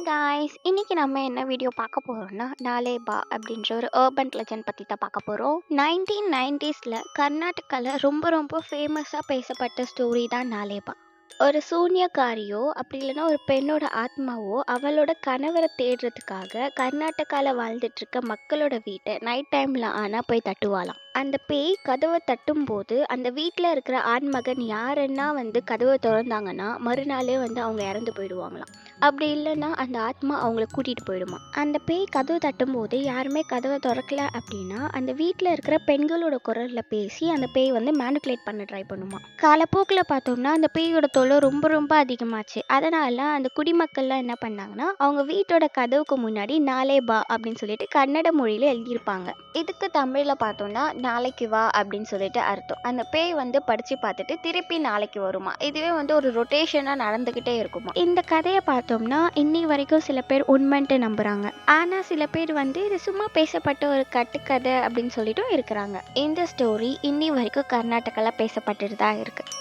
Guys, இன்னைக்கு நம்ம என்ன வீடியோ பார்க்க போறோம்னா நாலேபா அப்படின்ற ஒரு அர்பன் லெஜண்ட் பற்றி தான் பார்க்க போகிறோம். 1990s கர்நாடகாவில் ரொம்ப ரொம்ப ஃபேமஸாக பேசப்பட்ட ஸ்டோரி தான் நாலேபா. ஒரு சூனியக்காரியோ அப்படி இல்லைன்னா ஒரு பெண்ணோட ஆத்மாவோ அவளோட கணவரை தேடுறதுக்காக கர்நாடகாவில் வாழ்ந்துட்டு இருக்க மக்களோட வீட்டை நைட் டைமில் ஆனால் போய் தட்டுவாளாம். அந்த பேய் கதவை தட்டும்போது அந்த வீட்டில் இருக்கிற ஆண்மகன் யாருன்னா கதவை திறந்தாங்கன்னா மறுநாளே அவங்க இறந்து போயிடுவாங்களாம். அப்படி இல்லைன்னா அந்த ஆத்மா அவங்கள கூட்டிகிட்டு போயிடுமா. அந்த பேய் கதவை தட்டும்போது யாருமே கதவை திறக்கல அப்படின்னா அந்த வீட்டில் இருக்கிற பெண்களோட குரலில் பேசி அந்த பேய் மேனிப்புலேட் பண்ண ட்ரை பண்ணுமா. காலப்போக்கில் பார்த்தோம்னா அந்த பேயோட தொல்லை ரொம்ப ரொம்ப அதிகமாச்சு. அதனால அந்த குடிமக்கள்லாம் என்ன பண்ணாங்கன்னா அவங்க வீட்டோட கதவுக்கு முன்னாடி நாலேபா அப்படின்னு சொல்லிட்டு கன்னட மொழியில் எழுதியிருப்பாங்க. இதுக்கு தமிழில் பார்த்தோம்னா நாளைக்கு வா அப்படின்னு சொல்லிட்டு அர்த்தம். அந்த பேய் படித்து பார்த்துட்டு திருப்பி நாளைக்கு வருமா. இதுவே ஒரு ரொட்டேஷனாக நடந்துக்கிட்டே இருக்குமா. இந்த கதையை பார்த்தோம்னா இன்னி வரைக்கும் சில பேர் உண்மைன்ட்டு நம்புகிறாங்க. ஆனால் சில பேர் இது சும்மா பேசப்பட்ட ஒரு கட்டுக்கதை அப்படின்னு சொல்லிட்டும் இருக்கிறாங்க. இந்த ஸ்டோரி இன்னி வரைக்கும் கர்நாடகாவில் பேசப்பட்டுட்டு தான் இருக்குது.